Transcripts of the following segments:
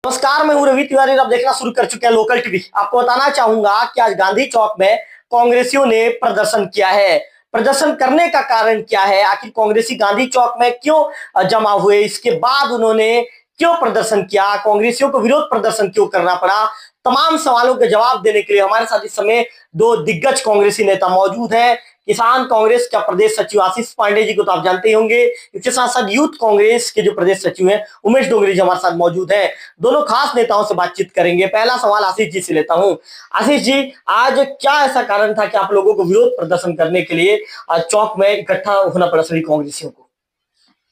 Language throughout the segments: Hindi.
नमस्कार, मैं हूं रवि तिवारी। आप देखना शुरू कर चुके हैं लोकल टीवी। आपको बताना चाहूंगा कि आज गांधी चौक में कांग्रेसियों ने प्रदर्शन किया है। प्रदर्शन करने का कारण क्या है, आखिर कांग्रेसी गांधी चौक में क्यों जमा हुए, इसके बाद उन्होंने क्यों प्रदर्शन किया, कांग्रेसियों को विरोध प्रदर्शन क्यों करना पड़ा, तमाम सवालों के जवाब देने के लिए हमारे साथ इस समय दो दिग्गज कांग्रेसी नेता मौजूद हैं। किसान कांग्रेस का प्रदेश सचिव आशीष पांडे जी को तो आप जानते ही होंगे। इसके साथ साथ यूथ कांग्रेस के जो प्रदेश सचिव हैं उमेश डोंगरे जी हमारे साथ मौजूद हैं। दोनों खास नेताओं से बातचीत करेंगे। पहला सवाल आशीष जी से लेता हूं। आशीष जी, आज क्या ऐसा कारण था कि आप लोगों को विरोध प्रदर्शन करने के लिए आज चौक में इकट्ठा होना पड़ा सभी कांग्रेसियों को?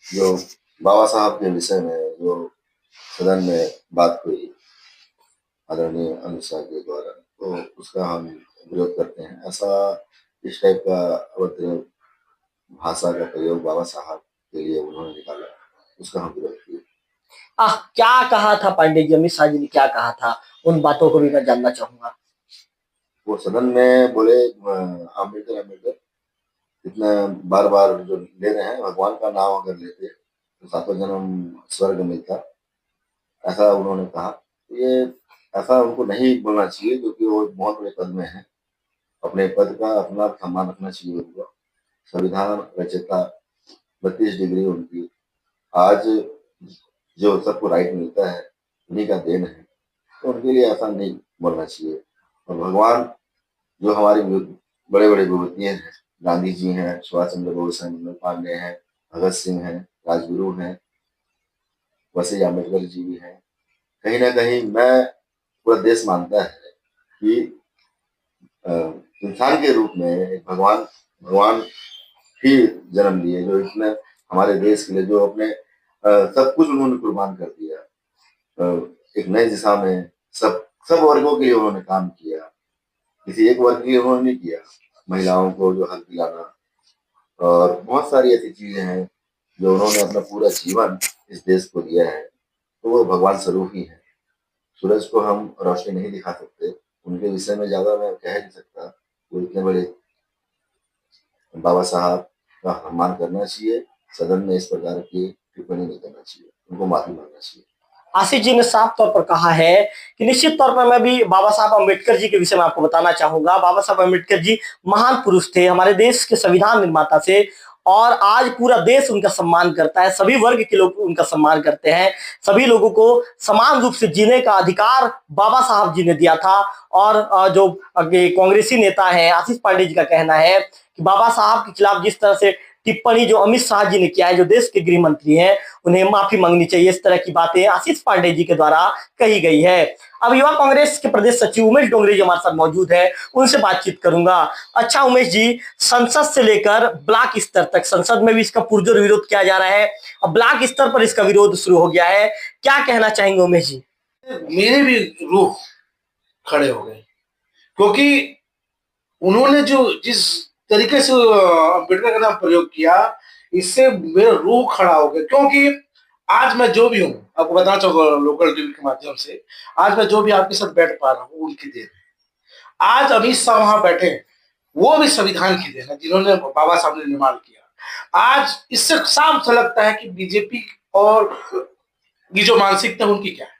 जो बाबा साहब के विषय में जो सदन में बात हुई आदरणीय अमित शाह के द्वारा, तो उसका हम विरोध करते हैं। ऐसा इस टाइप का अभद्र भाषा का प्रयोग बाबा साहब के लिए उन्होंने निकाला, उसका हम विरोध किए। क्या कहा था पांडे जी, अमित शाह जी ने क्या कहा था, उन बातों को भी मैं जानना चाहूंगा। वो सदन में बोले अम्बेडकर अम्बेडकर इतना बार बार जो ले रहे हैं, भगवान का नाम अगर लेते तो सातों जन्म स्वर्ग मिलता, ऐसा उन्होंने कहा। ये ऐसा उनको नहीं बोलना चाहिए, क्योंकि वो बहुत बड़े पद में है। अपने पद का अपना सम्मान रखना चाहिए उनको। संविधान रचयिता 32 डिग्री उनकी, आज जो सबको राइट मिलता है उन्हीं का देन है, तो उनके लिए ऐसा नहीं बोलना चाहिए। और भगवान जो हमारी बड़े बड़े विभूतियाँ हैं, गांधी जी हैं, सुभाष चंद्र बोस हैं, मंगल पांडे हैं, भगत सिंह हैं, राजगुरु हैं, वैसे ही अम्बेडकर जी भी हैं। कहीं ना कहीं मैं पूरा देश मानता है कि इंसान के रूप में एक भगवान भगवान ही जन्म लिए, जो इतने हमारे देश के लिए जो अपने सब कुछ उन्होंने कुर्बान कर दिया। एक नई दिशा में सब सब वर्गों के लिए उन्होंने काम किया, किसी एक वर्ग के लिए उन्होंने नहीं किया। महिलाओं को जो हक दिलाना और बहुत सारी ऐसी चीजें हैं जो उन्होंने अपना पूरा जीवन इस देश को दिया है, तो वो भगवान स्वरूप ही है। सूरज को हम रोशनी नहीं दिखा सकते, उनके विषय में ज्यादा मैं कह नहीं सकता। वो इतने बड़े बाबा साहब का सम्मान करना चाहिए, सदन में इस प्रकार की टिप्पणी नहीं करना चाहिए, उनको माफी मांगना चाहिए। आशीष जी ने साफ तौर पर कहा है कि निश्चित तौर पर मैं भी बाबा साहब अम्बेडकर जी के विषय में आपको बताना चाहूंगा। बाबा साहब अम्बेडकर जी महान पुरुष थे, हमारे देश के संविधान निर्माता थे, और आज पूरा देश उनका सम्मान करता है। सभी वर्ग के लोग उनका सम्मान करते हैं। सभी लोगों को समान रूप से जीने का अधिकार बाबा साहब जी ने दिया था। और जो कांग्रेसी नेता है आशीष पांडे जी का कहना है कि बाबा साहब के खिलाफ जिस तरह से टिप्पणी जो अमित शाह जी ने किया है, जो देश के गृह मंत्री हैं, उन्हें माफी मांगनी चाहिए। इस तरह की बातें आशीष पांडे जी के द्वारा कही गई है। अब युवा कांग्रेस के प्रदेश सचिव उमेश डोंगरे जी हमारे साथ मौजूद है, उनसे बातचीत करूंगा। अच्छा उमेश जी, संसद से लेकर ब्लॉक स्तर तक, संसद में भी इसका पुरजोर विरोध किया जा रहा है, अब ब्लॉक स्तर पर इसका विरोध शुरू हो गया है, क्या कहना चाहेंगे उमेश जी? मेरे भी रूह खड़े हो गए, क्योंकि उन्होंने जो जिस तरीके से अम्बेडकर का नाम प्रयोग किया, इससे मेरा रूह खड़ा हो गया। क्योंकि आज मैं जो भी हूँ, आपको बताना चाहूंगा लोकल टीवी के माध्यम से, आज मैं जो भी आपके साथ बैठ पा रहा हूँ उनकी देन है। आज अमित शाह वहां बैठे, वो भी संविधान की देन है, जिन्होंने बाबा साहब ने निर्माण किया। आज इससे साफ झलकता है कि बीजेपी और ये जो मानसिकता उनकी क्या है।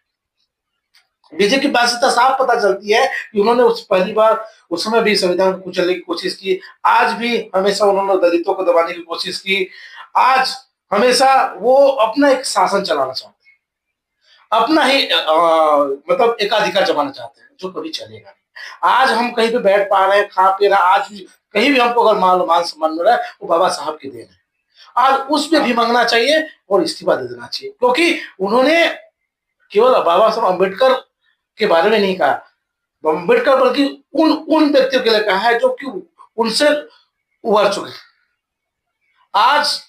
बीजेपी की मानसिकता साफ पता चलती है कि उन्होंने उस पहली बार उस समय भी संविधान को कुचलने की कोशिश की, आज भी हमेशा उन्होंने दलितों को दबाने की कोशिश की, आज हमेशा वो अपना एक शासन चलाना चाहते हैं, अपना ही मतलब एकाधिकार जमाना चाहते हैं, जो कभी चलेगा नहीं। आज हम कहीं पे बैठ पा रहे हैं, खा पी रहे हैं, आज भी कहीं भी हमको अगर मान सम्मान मिल रहा है, वो बाबा साहब की देन है। आज उसमें भी मांगना चाहिए और इस्तीफा दे देना चाहिए, क्योंकि उन्होंने केवल बाबा साहब अम्बेडकर के बारे में नहीं कहा अम्बेडकर, बल्कि उन व्यक्तियों के लिए कहा है जो कि उनसे उभर चुके। आज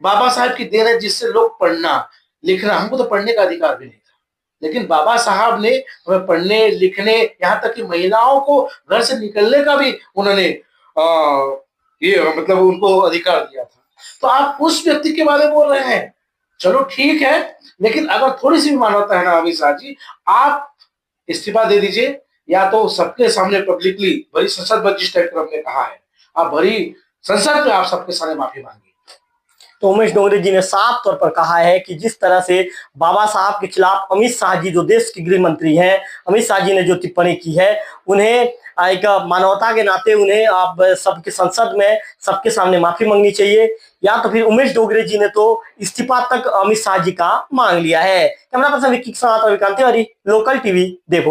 बाबा साहब की देन है जिससे लोग पढ़ना लिखना, हमको तो पढ़ने का अधिकार भी नहीं था, लेकिन बाबा साहब ने हमें पढ़ने लिखने, यहाँ तक कि महिलाओं को घर से निकलने का भी उन्होंने ये मतलब उनको अधिकार दिया था। तो आप उस व्यक्ति के बारे में बोल रहे हैं, चलो ठीक है, लेकिन अगर थोड़ी सी भी मानवता है ना अमित शाह जी, आप इस्तीफा दे दीजिए, या तो सबके सामने पब्लिकली भरी संसद में, जिस टाइप का हमने कहा है, आप भरी संसद में आप सबके सामने माफी मांगिए। तो उमेश डोंगरे जी ने साफ तौर पर कहा है कि जिस तरह से बाबा साहब के खिलाफ अमित शाह जी जो देश के गृह मंत्री हैं, अमित शाह जी ने जो टिप्पणी की है, उन्हें एक मानवता के नाते उन्हें अब सबके संसद में सबके सामने माफी मांगनी चाहिए, या तो फिर उमेश डोगरे जी ने तो इस्तीफा तक अमित शाह जी का मांग लिया है। कैमरा पर्सन विक्की के साथ रविकांत तिवारी, लोकल टीवी, देवो।